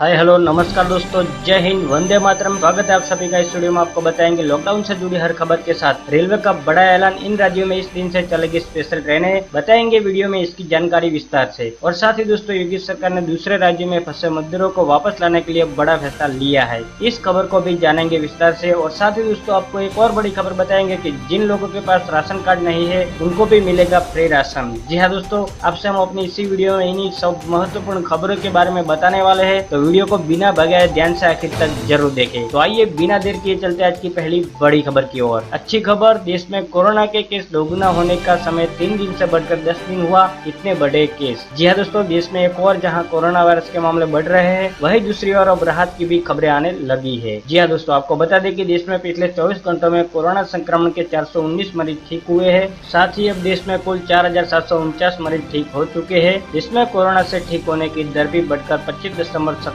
Hi hello नमस्कार दोस्तों, जय हिंद, वंदे मातरम। स्वागत है आप सभी का इस वीडियो में। आपको बताएंगे लॉकडाउन से जुड़ी हर खबर के साथ रेलवे का बड़ा ऐलान। इन राज्यों में इस दिन से चलेगी स्पेशल ट्रेनें, बताएंगे वीडियो में इसकी जानकारी विस्तार से। और साथ ही दोस्तों, योगी सरकार ने दूसरे राज्यों में फंसे मजदूरों को वापस लाने के लिए बड़ा फैसला लिया है। इस खबर को भी जानेंगे विस्तार से। और साथ ही दोस्तों, आपको एक और बड़ी खबर बताएंगे कि जिन लोगों के पास राशन कार्ड नहीं है उनको भी मिलेगा फ्री राशन। जी हाँ दोस्तों, आपसे हम अपनी इसी वीडियो में इन्हीं सब महत्वपूर्ण खबरों के बारे में बताने वाले हैं, तो वीडियो को बिना भगाए ध्यान से आखिर तक जरूर देखें। तो आइए बिना देर किए चलते आज की पहली बड़ी खबर की ओर। अच्छी खबर, देश में कोरोना के केस दोगुना होने का समय 3 दिन से बढ़कर 10 दिन हुआ। इतने बड़े केस। जी हाँ दोस्तों, देश में एक और जहां कोरोना वायरस के मामले बढ़ रहे हैं, वहीं दूसरी ओर अब राहत की भी खबरें आने लगी है। जी हाँ दोस्तों, आपको बता दें कि देश में पिछले 24 घंटों में कोरोना संक्रमण के 419 मरीज ठीक हुए हैं। साथ ही अब देश में कुल 4749 मरीज ठीक हो चुके हैं। इसमें कोरोना से ठीक होने की दर भी बढ़कर 25.57%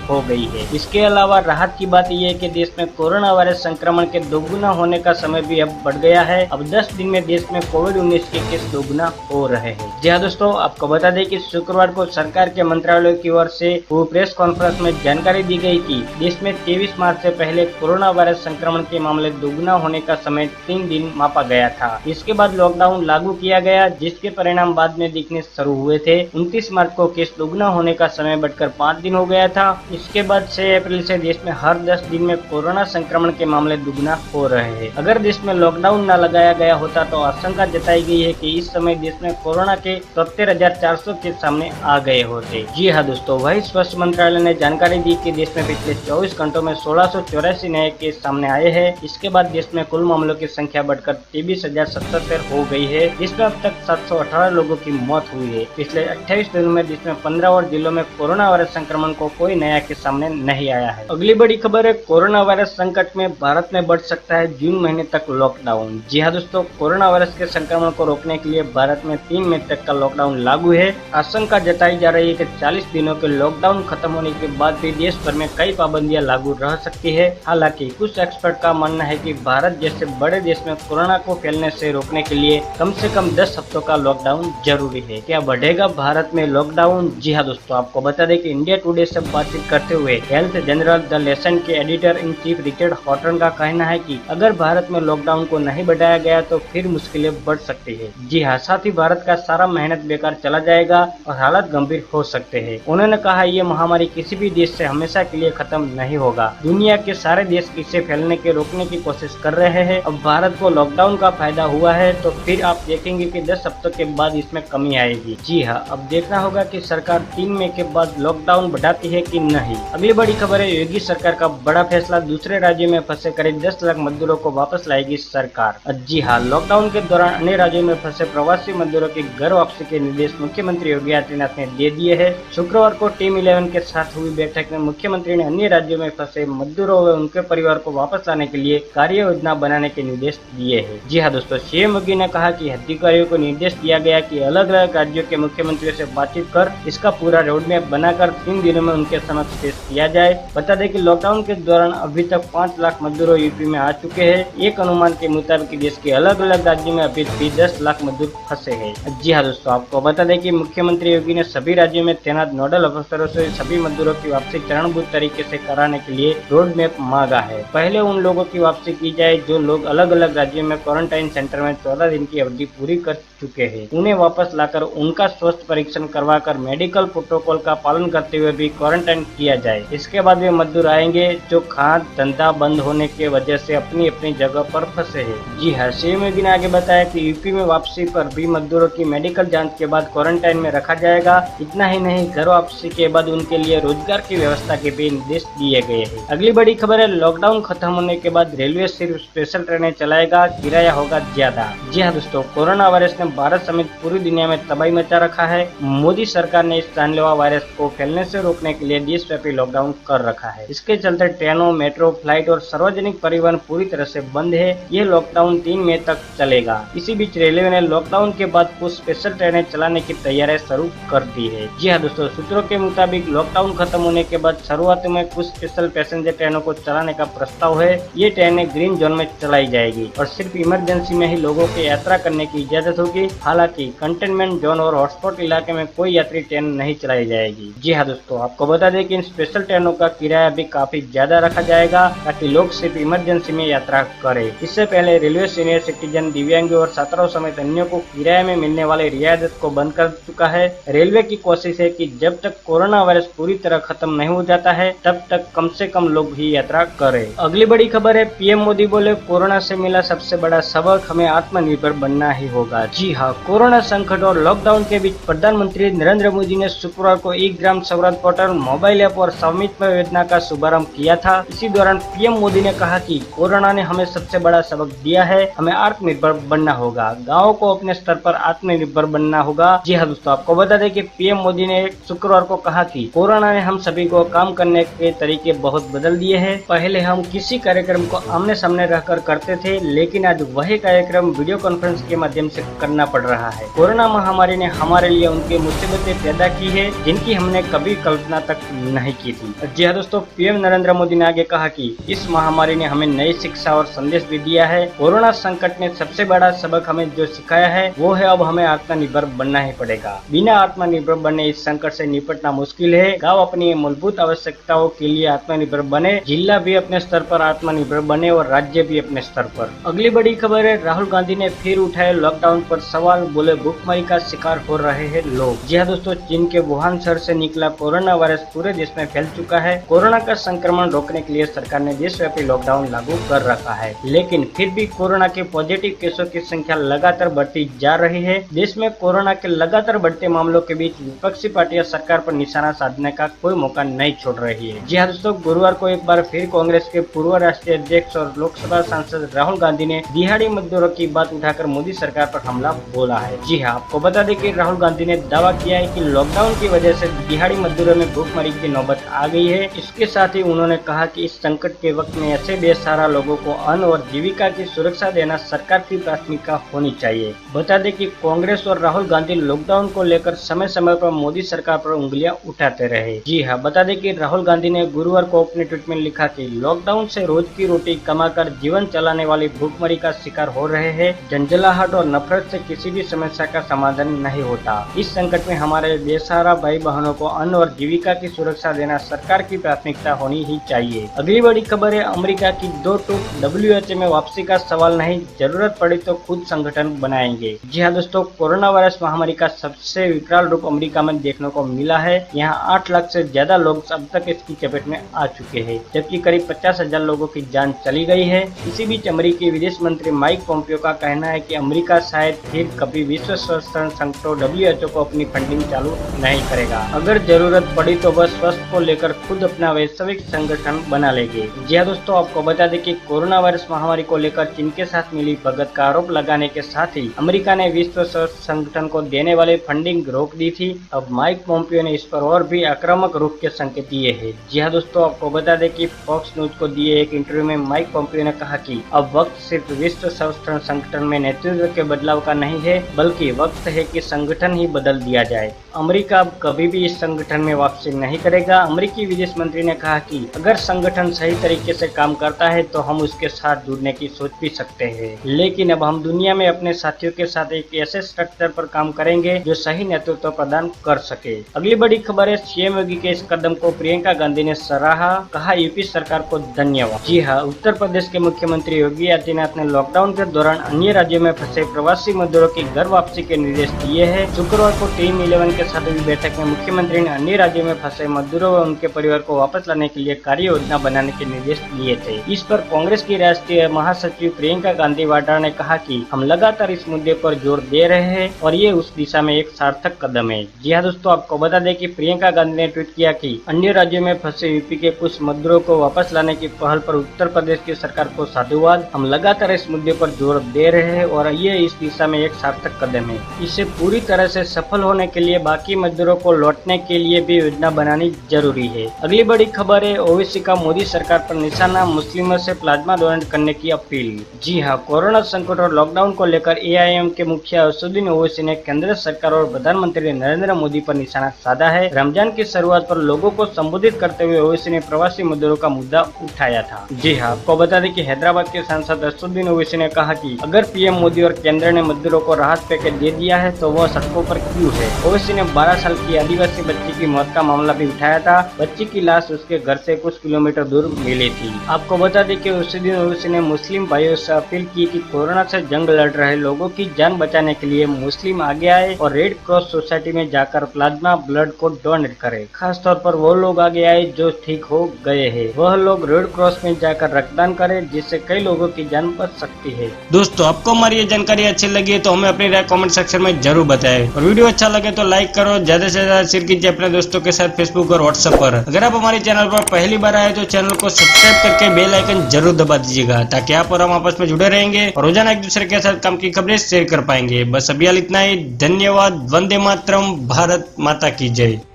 हो गई है। इसके अलावा राहत की बात यह है कि देश में कोरोना वायरस संक्रमण के दोगुना होने का समय भी अब बढ़ गया है। अब 10 दिन में देश में कोविड-19 के केस दोगुना हो रहे हैं। जी हाँ दोस्तों, आपको बता दें कि शुक्रवार को सरकार के मंत्रालय की ओर से हुई प्रेस कॉन्फ्रेंस में जानकारी दी गई कि देश में 23 मार्च से पहले कोरोना वायरस संक्रमण के मामले दोगुना होने का समय 3 दिन मापा गया था। इसके बाद लॉकडाउन लागू किया गया, जिसके परिणाम बाद में दिखने शुरू हुए थे। 29 मार्च को केस दोगुना होने का समय बढ़कर 5 दिन हो गया था। इसके बाद 6 अप्रैल से देश में हर 10 दिन में कोरोना संक्रमण के मामले दुगना हो रहे हैं। अगर देश में लॉकडाउन न लगाया गया होता तो आशंका जताई गई है कि इस समय देश में कोरोना के 73,400 केस सामने आ गए होते। जी हाँ दोस्तों, वही स्वास्थ्य मंत्रालय ने जानकारी दी कि देश में पिछले 24 घंटों में 1684 नए केस सामने आए हैं। इसके बाद देश में कुल मामलों की संख्या बढ़कर 23,077 हो गई है, जिसमें अब तक 718 लोगों की मौत हुई है। पिछले 28 दिनों में देश में 15 और जिलों में कोरोना वायरस संक्रमण को कोई नया केस सामने नहीं आया है। अगली बड़ी खबर है, कोरोना वायरस संकट में भारत में बढ़ सकता है जून महीने तक लॉकडाउन। जी हाँ दोस्तों, कोरोना वायरस के संक्रमण को रोकने के लिए भारत में 3 मई तक का लॉकडाउन लागू है। आशंका जताई जा रही है कि 40 दिनों के लॉकडाउन खत्म होने के बाद भी देश भर में कई पाबंदियां लागू रह सकती है। हालांकि कुछ एक्सपर्ट का मानना है कि भारत जैसे बड़े देश में कोरोना को फैलने से रोकने के लिए कम से कम 10 हफ्तों का लॉकडाउन जरूरी है। क्या बढ़ेगा भारत में लॉकडाउन? जी हाँ दोस्तों, आपको बता दें कि इंडिया टुडे से बातचीत करते हुए हेल्थ जनरल द लेसन के editor in chief Richard Horton का कहना है कि अगर भारत में लॉकडाउन को नहीं बढ़ाया गया तो फिर मुश्किलें बढ़ सकती है। जी हाँ, साथ ही भारत का सारा मेहनत बेकार चला जाएगा और हालात गंभीर हो सकते हैं। उन्होंने कहा, ये महामारी किसी भी देश से हमेशा के लिए खत्म नहीं होगा। दुनिया के सारे देश इसे फैलने के रोकने की कोशिश कर रहे हैं। अब भारत को लॉकडाउन का फायदा हुआ है तो फिर आप देखेंगे कि 10 हफ्तों के बाद इसमें कमी आएगी। जी हाँ, अब देखना होगा कि सरकार 3 मई के बाद लॉकडाउन बढ़ाती है कि नहीं। अगली बड़ी खबर है, योगी सरकार का बड़ा फैसला, दूसरे राज्यों में फंसे करीब 10 लाख मजदूरों को वापस लाएगी सरकार। जी हाँ, लॉकडाउन के दौरान अन्य राज्यों में फंसे प्रवासी मजदूरों की घर वापसी के निर्देश मुख्यमंत्री योगी आदित्यनाथ ने दे दिए हैं। शुक्रवार को टीम 11 के साथ हुई बैठक में मुख्यमंत्री ने अन्य राज्यों में फंसे मजदूरों व उनके परिवार को वापस लाने के लिए कार्य योजना बनाने के निर्देश दिए हैं। जी हाँ दोस्तों, सीएम योगी ने कहा कि अधिकारियों को निर्देश दिया गया कि अलग अलग राज्यों के मुख्यमंत्रियों से बातचीत कर इसका पूरा रोडमैप बनाकर 3 दिनों में उनके समक्ष पेश किया जाए। बता दें कि लॉकडाउन के दौरान अभी तक 5 लाख मजदूरों यूपी में आ चुके हैं। एक अनुमान के मुताबिक देश के अलग अलग राज्यों में अभी भी 10 लाख मजदूर फंसे हैं। जी हाँ दोस्तों, आपको बता दें कि मुख्यमंत्री योगी ने सभी राज्यों में तैनात नोडल अफसरों से सभी मजदूरों की वापसी चरणबद्ध तरीके से कराने के लिए रोड मैप मांगा है। पहले उन लोगों की वापसी की जाए जो लोग अलग अलग राज्यों में क्वारंटाइन सेंटर में 14 दिन की अवधि पूरी कर चुके हैं। उन्हें वापस लाकर उनका स्वास्थ्य परीक्षण करवाकर मेडिकल प्रोटोकॉल का पालन करते हुए भी क्वारंटाइन किया जाए। इसके बाद वे मजदूर आएंगे जो खाद धंधा बंद होने की वजह से अपनी अपनी जगह पर फंसे हैं। जी हाँ, सीएम योगी ने आगे बताया कि यूपी में वापसी पर भी मजदूरों की मेडिकल जांच के बाद क्वारंटाइन में रखा जाएगा। इतना ही नहीं, घर वापसी के बाद उनके लिए रोजगार की व्यवस्था के भी निर्देश दिए गए हैं। अगली बड़ी खबर है, लॉकडाउन खत्म होने के बाद रेलवे सिर्फ स्पेशल ट्रेनें चलाएगा, किराया होगा ज्यादा। जी हाँ दोस्तों, कोरोना वायरस ने भारत समेत पूरी दुनिया में तबाही मचा रखा है। मोदी सरकार ने इस जानलेवा वायरस को फैलने से रोकने के लिए देशव्यापी लॉकडाउन कर रखा है। इसके चलते ट्रेनों, मेट्रो, फ्लाइट और सार्वजनिक परिवहन पूरी तरह से बंद है। ये लॉकडाउन 3 मई तक चलेगा। इसी बीच रेलवे ने लॉकडाउन के बाद कुछ स्पेशल ट्रेनें चलाने की तैयारियां शुरू कर दी है। जी हाँ दोस्तों, सूत्रों के मुताबिक लॉकडाउन खत्म होने के बाद शुरुआत में कुछ स्पेशल पैसेंजर ट्रेनों को चलाने का प्रस्ताव है। ये ट्रेनें ग्रीन जोन में चलाई जाएगी और सिर्फ इमरजेंसी में ही लोगों को यात्रा करने की इजाजत होगी। हालांकि कंटेनमेंट जोन और हॉटस्पॉट इलाके में कोई यात्री ट्रेन नहीं चलाई जाएगी। जी हाँ दोस्तों, आपको बता दें कि इन स्पेशल ट्रेनों का किराया भी काफी ज्यादा रखा जाएगा ताकि लोग सिर्फ इमरजेंसी में यात्रा करें। इससे पहले रेलवे सीनियर सिटीजन, दिव्यांगों और छात्रों समेत अन्यों को किराए में मिलने वाले रियायत को बंद कर चुका है। रेलवे की कोशिश है कि जब तक कोरोना वायरस पूरी तरह खत्म नहीं हो जाता है तब तक कम से कम लोग ही यात्रा करें। अगली बड़ी खबर है, पीएम मोदी बोले कोरोना से मिला सबसे बड़ा सबक, हमें आत्मनिर्भर बनना ही होगा। जी हाँ, कोरोना संकट और लॉकडाउन के बीच प्रधानमंत्री नरेंद्र मोदी ने शुक्रवार को ई Gram Swaraj portal, mobile app और स्वामित्व योजना का शुभारंभ किया था। इसी दौरान पीएम मोदी ने कहा कि कोरोना ने हमें सबसे बड़ा सबक दिया है, हमें आत्मनिर्भर बनना होगा, गाँव को अपने स्तर पर आत्मनिर्भर बनना होगा। जी हाँ दोस्तों, आपको बता दें कि पीएम मोदी ने शुक्रवार को कहा कि कोरोना ने हम सभी को काम करने के तरीके बहुत बदल दिए हैं। पहले हम किसी कार्यक्रम को आमने सामने रहकर करते थे, लेकिन आज वही कार्यक्रम वीडियो कॉन्फ्रेंस के माध्यम से करना पड़ रहा है। कोरोना महामारी ने हमारे लिए उनकी मुसीबतें पैदा की है जिनकी हमने कभी कल्पना तक नहीं की थी। जी हाँ दोस्तों, पीएम नरेंद्र मोदी ने आगे कहा कि इस महामारी ने हमें नई शिक्षा और संदेश भी दिया है। कोरोना संकट ने सबसे बड़ा सबक हमें जो सिखाया है वो है अब हमें आत्मनिर्भर बनना ही पड़ेगा। बिना आत्मनिर्भर बने इस संकट से निपटना मुश्किल है। गाँव अपनी मूलभूत आवश्यकताओं के लिए आत्मनिर्भर बने, जिला भी अपने स्तर पर आत्मनिर्भर बने और राज्य भी अपने स्तर पर। अगली बड़ी खबर है, राहुल गांधी ने फिर उठाए लॉकडाउन पर सवाल, बोले भूखमरी का शिकार हो रहे हैं लोग। जी हाँ दोस्तों, चीन के वुहान शहर से निकला कोरोना वायरस पूरे देश में फैल चुका है। कोरोना का संक्रमण रोकने के लिए सरकार ने देशव्यापी लॉकडाउन लागू कर रखा है, लेकिन फिर भी कोरोना के पॉजिटिव केसों की संख्या लगातार बढ़ती जा रही है। देश में कोरोना के लगातार बढ़ते मामलों के बीच विपक्षी पार्टियां सरकार पर निशाना साधने का कोई मौका नहीं छोड़ रही है। जी हाँ दोस्तों, गुरुवार को एक बार फिर कांग्रेस के पूर्व राष्ट्रीय अध्यक्ष और लोकसभा सांसद राहुल गांधी ने दिहाड़ी मजदूरों की बात उठाकर मोदी सरकार पर हमला बोला है। जी हाँ, आपको बता दें कि राहुल गांधी ने दावा किया है कि लॉकडाउन की वजह से दिहाड़ी मजदूरों में भूखमरी की नौबत आ गई है। इसके साथ ही उन्होंने कहा कि इस संकट के वक्त में ऐसे बेसहारा लोगों को अन्न और जीविका की सुरक्षा देना सरकार की प्राथमिकता होनी चाहिए। बता दें कि कांग्रेस और राहुल गांधी लॉकडाउन को लेकर समय समय पर मोदी सरकार पर उंगलियां उठाते रहे। जी हाँ, बता दें कि राहुल गांधी ने गुरुवार को अपने ट्वीट में लिखा कि लॉकडाउन से रोज की रोटी कमाकर जीवन चलाने वाली भूखमरी का शिकार हो रहे हैं। झंझलाहट और नफरत से किसी भी समस्या का समाधान नहीं होता। इस संकट में हमारे बेसहारा भाई बहनों को अन्न और जीविका की सुरक्षा देना सरकार की प्राथमिकता होनी ही चाहिए। अगली बड़ी खबर है, अमेरिका की 2 टूक, WHO में वापसी का सवाल नहीं, जरूरत पड़ी तो खुद संगठन बनाएंगे। जी हाँ दोस्तों, कोरोना वायरस महामारी का सबसे विकराल रूप अमेरिका में देखने को मिला है। यहाँ 8 लाख से ज्यादा लोग अब तक इसकी चपेट में आ चुके हैं, जबकि करीब 50,000 लोगों की जान चली गई है। इसी बीच अमेरिकी विदेश मंत्री माइक पोम्पियो का कहना है कि अमेरिका शायद फिर कभी विश्व स्वास्थ्य संगठन WHO को अपनी फंडिंग चालू नहीं करेगा। अगर जरूरत पड़ी तो वह स्वास्थ्य को लेकर खुद अपना वैश्विक संगठन बना लेंगे। जी हाँ दोस्तों, आपको बता दें कि कोरोना वायरस महामारी को लेकर चीन के साथ मिली भगत का आरोप लगाने के साथ ही अमेरिका ने विश्व स्वास्थ्य संगठन को देने वाली फंडिंग रोक दी थी। अब माइक पोम्पियो ने इस पर और भी आक्रामक रुख के संकेत दिए हैं। जी हाँ दोस्तों, आपको बता दें कि फॉक्स न्यूज को दिए एक इंटरव्यू में माइक पोम्पियो ने कहा कि अब वक्त सिर्फ विश्व स्वास्थ्य संगठन में नेतृत्व के बदलाव का नहीं है, बल्कि वक्त है कि संगठन ही बदल दिया जाए। अमेरिका अब कभी भी इस संगठन में वापसी नहीं करेगा। अमेरिकी विदेश मंत्री ने कहा कि अगर संगठन सही तरीके से काम करता है तो हम उसके साथ जुड़ने की सोच भी सकते हैं, लेकिन अब हम दुनिया में अपने साथियों के साथ एक ऐसे स्ट्रक्चर पर काम करेंगे जो सही नेतृत्व प्रदान कर सके। अगली बड़ी खबर है, सीएम योगी के इस कदम को प्रियंका गांधी ने सराहा, कहा यूपी सरकार को धन्यवाद। जी हाँ, उत्तर प्रदेश के मुख्यमंत्री योगी आदित्यनाथ ने लॉकडाउन के दौरान अन्य राज्यों में फंसे प्रवासी मजदूरों की घर वापसी के निर्देश दिए हैं। शुक्रवार को टीम 11 के साथ हुई बैठक में मुख्यमंत्री ने अन्य राज्यों में फंसे मजदूरों व उनके परिवार को वापस लाने के लिए कार्य योजना बनाने के निर्देश दिए थे। इस पर कांग्रेस की राष्ट्रीय महासचिव प्रियंका गांधी वाड्रा ने कहा कि हम लगातार इस मुद्दे पर जोर दे रहे हैं और ये उस दिशा में एक सार्थक कदम है। जी हाँ दोस्तों, आपको बता दें कि प्रियंका गांधी ने ट्वीट किया कि अन्य राज्यों में फंसे यूपी के कुछ मजदूरों को वापस लाने की पहल पर उत्तर प्रदेश की सरकार को साधुवाद। हम लगातार इस मुद्दे पर जोर दे रहे हैं और ये इस दिशा में एक सार्थक कदम है। इसे पूरी तरह से सफल होने के लिए बाकी मजदूरों को लौटने के लिए भी योजना बनानी जरूरी है। अगली बड़ी खबर है, ओवैसी का मोदी सरकार पर निशाना, मुस्लिमों से प्लाज्मा डोनेट करने की अपील। जी हाँ, कोरोना संकट और लॉकडाउन को लेकर AIM के मुखिया असदुद्दीन ओवैसी ने केंद्र सरकार और प्रधानमंत्री नरेंद्र मोदी पर निशाना साधा है। रमजान की शुरुआत पर लोगों को संबोधित करते हुए ओवैसी ने प्रवासी मजदूरों का मुद्दा उठाया था। जी हाँ, आपको बता दें कि हैदराबाद के सांसद असदुद्दीन ओवैसी ने कहा कि अगर पीएम मोदी और केंद्र ने मजदूरों को राहत पैकेज दे दिया है तो वह सड़कों पर क्यों है। ओवैसी ने 12 साल की आदिवासी बच्ची की मौत मौत का मामला भी उठाया था। बच्ची की लाश उसके घर से कुछ किलोमीटर दूर मिली थी। आपको बता दें कि उसी दिन उसने मुस्लिम भाइयों से अपील की कि कोरोना से जंग लड़ रहे लोगों की जान बचाने के लिए मुस्लिम आगे आए और रेड क्रॉस सोसाइटी में जाकर प्लाज्मा ब्लड को डोनेट करे। खास तौर पर वो लोग आगे आए जो ठीक हो गए हैं। वह लोग रेड क्रॉस में जाकर रक्तदान करें, जिससे कई लोगों की जान बच सकती है। दोस्तों, आपको हमारी ये जानकारी अच्छी लगी है तो हमें अपनी राय कमेंट सेक्शन में जरूर बताएं और वीडियो अच्छा लगे तो लाइक करो, ज्यादा से ज्यादा शेयर कीजिए अपने दोस्तों के साथ फेसबुक और व्हाट्सएप पर। अगर आप हमारे चैनल पर पहली बार आए तो चैनल को सब्सक्राइब करके बेल आइकन जरूर दबा दीजिएगा, ताकि आप और हम आपस में जुड़े रहेंगे और रोजाना एक दूसरे के साथ काम की खबरें शेयर कर पाएंगे। बस अभी इतना ही। धन्यवाद। वंदे मातरम। भारत माता की जय।